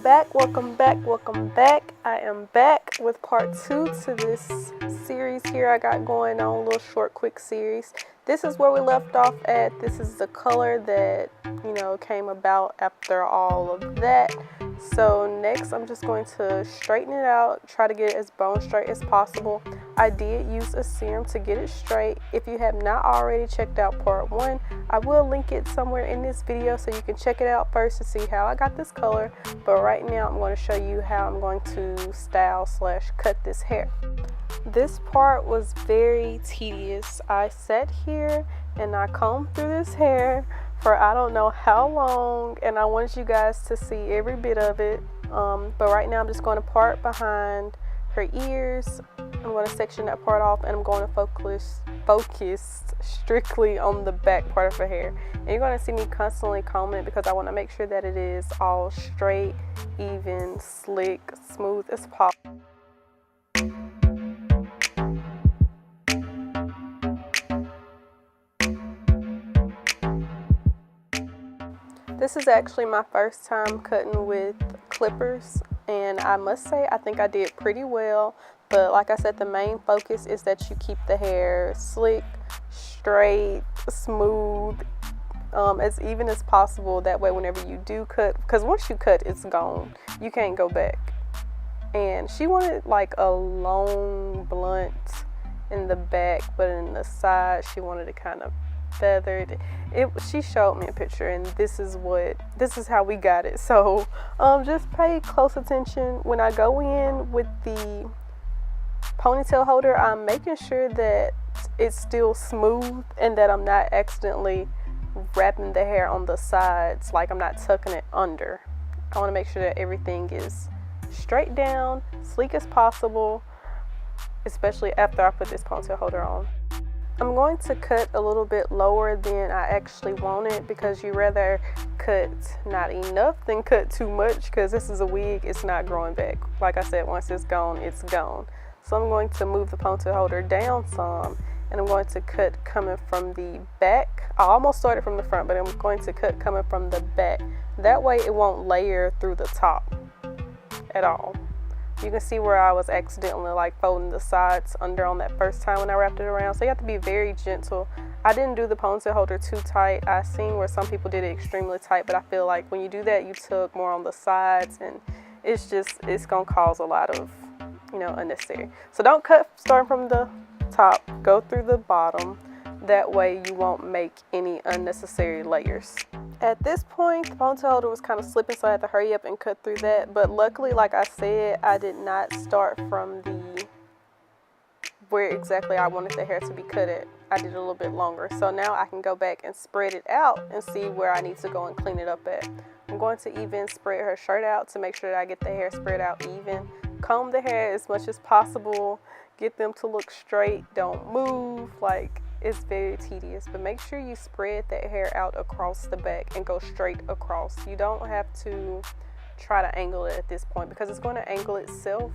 welcome back. I am back with part 2 to this series here I got going on, a little short quick series. This is where we left off at. This is the color that came about after all of that. So next I'm just going to straighten it out, try to get it as bone straight as possible. I did use a serum to get it straight. If you have not already checked out part 1, I will link it somewhere in this video so you can check it out first to see how I got this color. But right now I'm going to show you how I'm going to style/cut this hair. This part was very tedious. I sat here and I combed through this hair for I don't know how long, and I wanted you guys to see every bit of it. But right now I'm just going to part behind her ears. I'm going to section that part off, and I'm going to focus strictly on the back part of her hair. And you're going to see me constantly combing it because I want to make sure that it is all straight, even, slick, smooth as possible. This is actually my first time cutting with clippers, and I must say I think I did pretty well. But like I said, the main focus is that you keep the hair slick, straight, smooth, as even as possible. That way whenever you do cut, because once you cut, it's gone. You can't go back. And she wanted like a long blunt in the back, but in the side she wanted it kind of feathered. She showed me a picture, and this is how we got it. So just pay close attention when I go in with the ponytail holder. I'm making sure that it's still smooth and that I'm not accidentally wrapping the hair on the sides, like I'm not tucking it under. I want to make sure that everything is straight down, sleek as possible, especially after I put this ponytail holder on. I'm going to cut a little bit lower than I actually wanted, because you rather cut not enough than cut too much, because this is a wig, it's not growing back. Like I said, once it's gone, it's gone. So I'm going to move the ponytail holder down some, and I'm going to cut coming from the back. I almost started from the front, but I'm going to cut coming from the back. That way it won't layer through the top at all. You can see where I was accidentally like folding the sides under on that first time when I wrapped it around. So you have to be very gentle. I didn't do the ponytail holder too tight. I seen where some people did it extremely tight, but I feel like when you do that, you tug more on the sides, and it's gonna cause a lot of, unnecessary. So don't cut starting from the top, go through the bottom. That way you won't make any unnecessary layers. At this point, the ponytail holder was kind of slipping, so I had to hurry up and cut through that. But luckily, like I said, I did not start from where exactly I wanted the hair to be cut at. I did it a little bit longer. So now I can go back and spread it out and see where I need to go and clean it up at. I'm going to even spread her shirt out to make sure that I get the hair spread out even. Comb the hair as much as possible. Get them to look straight. Don't move. It's very tedious, but make sure you spread that hair out across the back and go straight across. You don't have to try to angle it at this point, because it's going to angle itself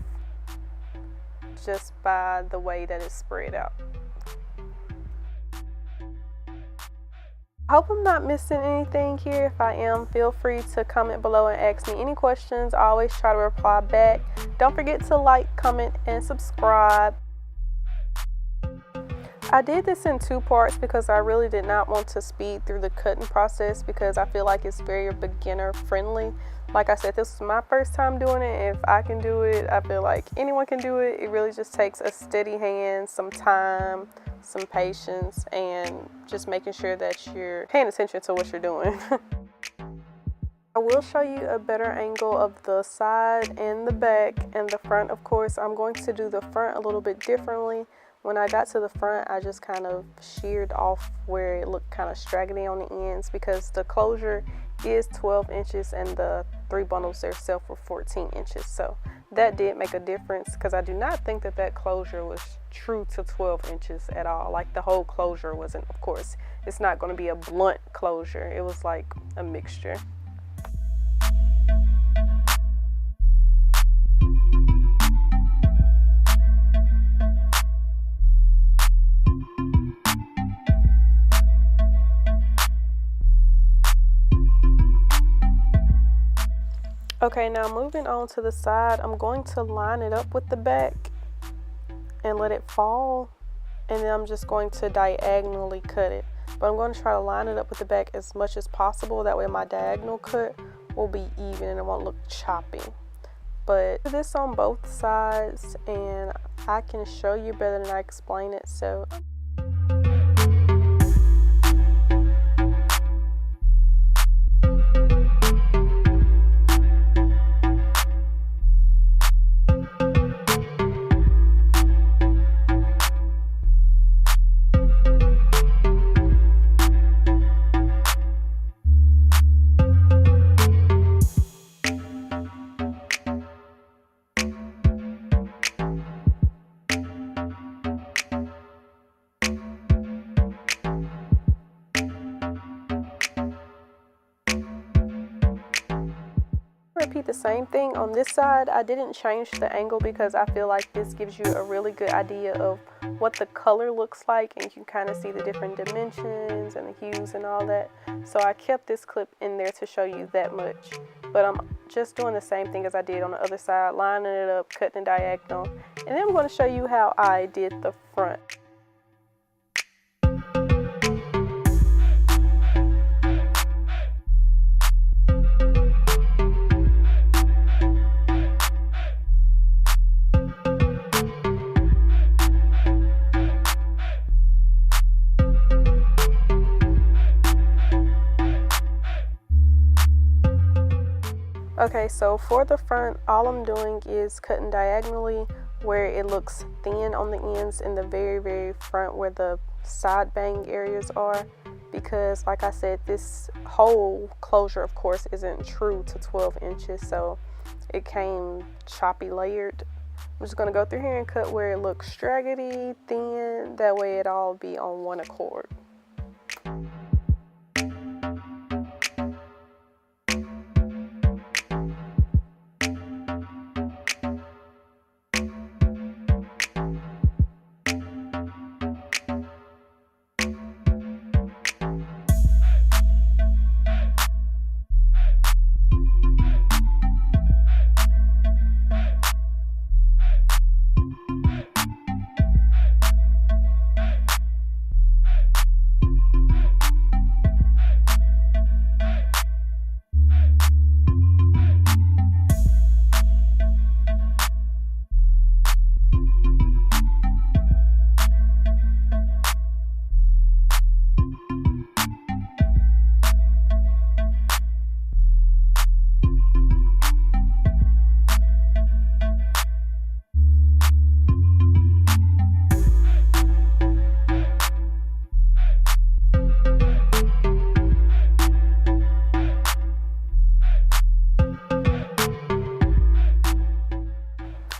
just by the way that it's spread out. I hope I'm not missing anything here. If I am, feel free to comment below and ask me any questions. I always try to reply back. Don't forget to like, comment, and subscribe. I did this in 2 parts because I really did not want to speed through the cutting process, because I feel like it's very beginner friendly. Like I said, this was my first time doing it. If I can do it, I feel like anyone can do it. It really just takes a steady hand, some time, some patience, and just making sure that you're paying attention to what you're doing. I will show you a better angle of the side and the back and the front. Of course, I'm going to do the front a little bit differently. When I got to the front, I just kind of sheared off where it looked kind of straggly on the ends, because the closure is 12 inches and the 3 bundles themselves were 14 inches. So that did make a difference, because I do not think that closure was true to 12 inches at all. Like, the whole closure wasn't, of course, it's not going to be a blunt closure. It was like a mixture. Okay, now moving on to the side, I'm going to line it up with the back and let it fall, and then I'm just going to diagonally cut it. But I'm going to try to line it up with the back as much as possible, that way my diagonal cut will be even and it won't look choppy. But do this on both sides and I can show you better than I explain it. So repeat the same thing on this side. I didn't change the angle because I feel like this gives you a really good idea of what the color looks like, and you can kind of see the different dimensions and the hues and all that. So I kept this clip in there to show you that much. But I'm just doing the same thing as I did on the other side, lining it up, cutting the diagonal, and then I'm going to show you how I did the front. Okay, so for the front, all I'm doing is cutting diagonally where it looks thin on the ends in the very, very front where the side bang areas are, because like I said, this whole closure of course isn't true to 12 inches, so it came choppy layered. I'm just going to go through here and cut where it looks straggly, thin, that way it all be on one accord.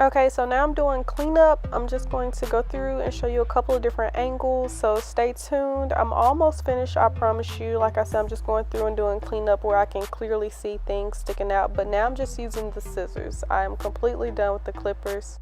Okay, so now I'm doing cleanup. I'm just going to go through and show you a couple of different angles, so stay tuned. I'm almost finished, I promise you. Like I said, I'm just going through and doing cleanup where I can clearly see things sticking out, but now I'm just using the scissors. I am completely done with the clippers.